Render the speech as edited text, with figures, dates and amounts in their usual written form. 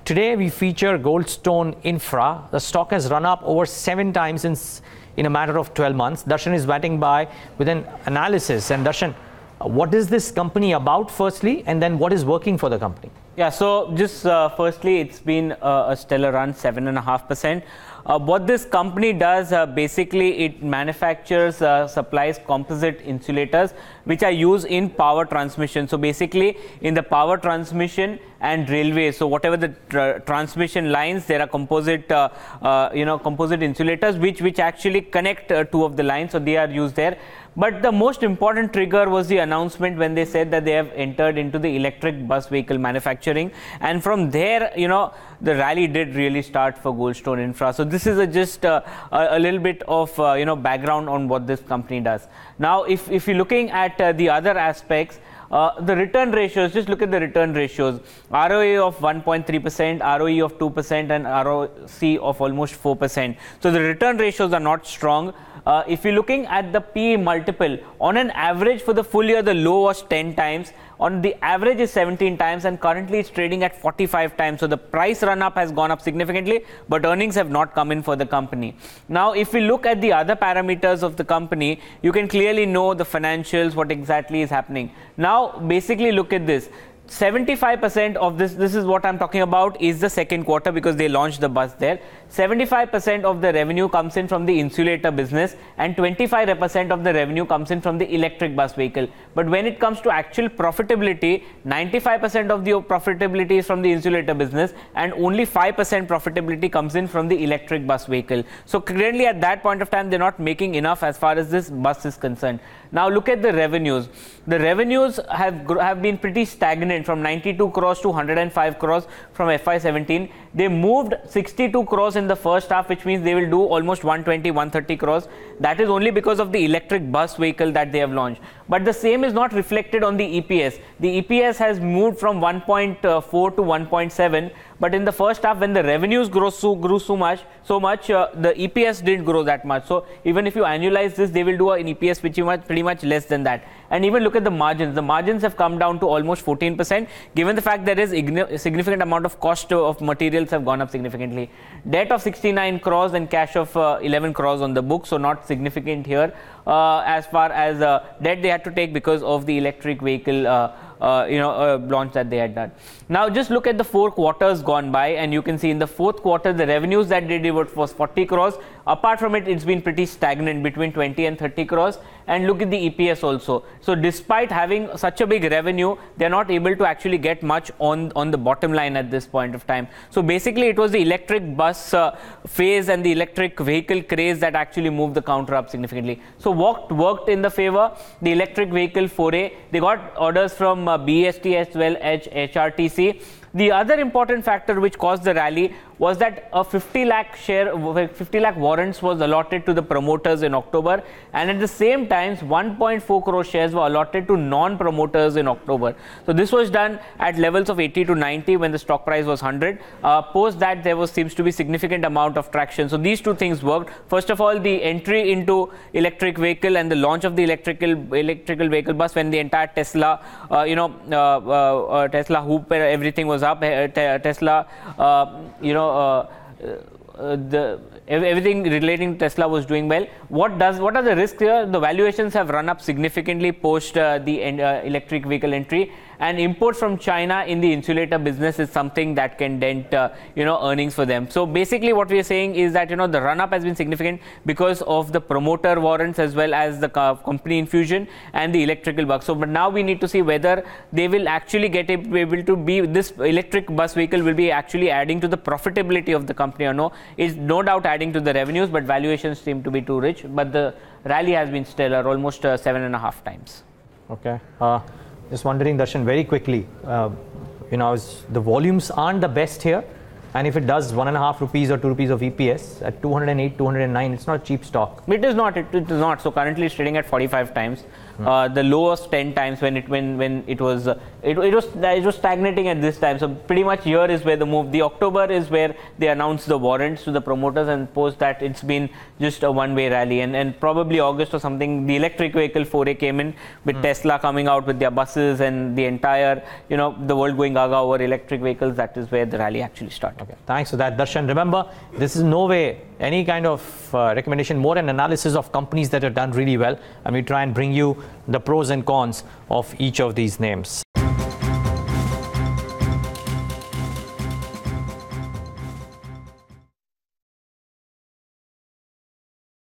Today we feature Goldstone Infra. The stock has run up over 7 times in a matter of 12 months. Darshan is batting by with an analysis. And Darshan, what is this company about firstly, and then what is working for the company? Yeah, so just firstly, it's been a stellar run, 7.5%. What this company does, basically it manufactures, supplies composite insulators which are used in power transmission. So basically in the power transmission and railway, so whatever the transmission lines, there are composite composite insulators which actually connect two of the lines, so they are used there. But the most important trigger was the announcement when they said that they have entered into the electric bus vehicle manufacturing, and from there, the rally did really start for Goldstone Infra. So this is just a little bit of background on what this company does. Now, if you're looking at the other aspects, the return ratios, just look at the return ratios. ROA of 1.3%, ROE of 2%, and ROC of almost 4%. So the return ratios are not strong. If you're looking at the PE multiple, on an average for the full year, the low was 10 times. On the average is 17 times, and currently it's trading at 45 times. So the price run up has gone up significantly, but earnings have not come in for the company. Now, if we look at the other parameters of the company, you can clearly know the financials, what exactly is happening. Now, basically look at this. 75% of this is what I'm talking about, is the second quarter, because they launched the bus there. 75% of the revenue comes in from the insulator business, and 25% of the revenue comes in from the electric bus vehicle. But when it comes to actual profitability, 95% of the profitability is from the insulator business, and only 5% profitability comes in from the electric bus vehicle. So currently at that point of time, they're not making enough as far as this bus is concerned. Now look at the revenues. The revenues have been pretty stagnant from 92 crores to 105 crores from FY17. They moved 62 crores in the first half, which means they will do almost 120, 130 crores. That is only because of the electric bus vehicle that they have launched. But the same is not reflected on the EPS. The EPS has moved from 1.4 to 1.7. But in the first half, when the revenues grew so much, the EPS didn't grow that much. So even if you annualize this, they will do an EPS which is pretty much less than that. And even look at the margins. The margins have come down to almost 14%, given the fact there is a significant amount of cost of materials have gone up significantly. Debt of 69 crores and cash of 11 crores on the book, so not significant here. As far as debt they had to take because of the electric vehicle launch that they had done. Now just look at the 4 quarters gone by, and you can see in the fourth quarter the revenues that they delivered was 40 crores. Apart from it, it's been pretty stagnant between 20 and 30 crores. And look at the EPS also. So despite having such a big revenue, they're not able to actually get much on the bottom line at this point of time. So basically it was the electric bus phase and the electric vehicle craze that actually moved the counter up significantly. So what worked in the favor? The electric vehicle foray. They got orders from BEST as well as HRTC. The other important factor which caused the rally was that a 50 lakh warrants was allotted to the promoters in October, and at the same time 1.4 crore shares were allotted to non-promoters in October. So this was done at levels of 80 to 90 when the stock price was 100. Post that, there seems to be significant amount of traction. So these two things worked. First of all, the entry into electric vehicle and the launch of the electrical vehicle bus, when the entire Tesla, Tesla hoop, everything was up. Tesla, everything relating to Tesla was doing well. What are the risks here? The valuations have run up significantly post the electric vehicle entry, and imports from China in the insulator business is something that can dent earnings for them. So basically what we are saying is that the run up has been significant because of the promoter warrants as well as the company infusion and the electrical bus. So but now we need to see whether they will actually be able to be, this electric bus vehicle will be actually adding to the profitability of the company or no. Is no doubt adding to the revenues, but valuations seem to be too rich. But the rally has been stellar, almost 7.5 times. Okay. Just wondering, Darshan, very quickly, the volumes aren't the best here, and if it does 1.5 rupees or 2 rupees of EPS at 208, 209, it's not cheap stock. It is not. It is not. So currently it's trading at 45 times. The low was 10 times when it was stagnating at this time. So pretty much here is where the move. The October is where they announced the warrants to the promoters, and post that it's been just a one-way rally. And probably August or something, the electric vehicle foray came in with Tesla coming out with their buses and the entire, the world going gaga over electric vehicles. That is where the rally actually started. Okay, thanks for that, Darshan. Remember, this is no way any kind of recommendation, more an analysis of companies that have done really well, and we try and bring you the pros and cons of each of these names.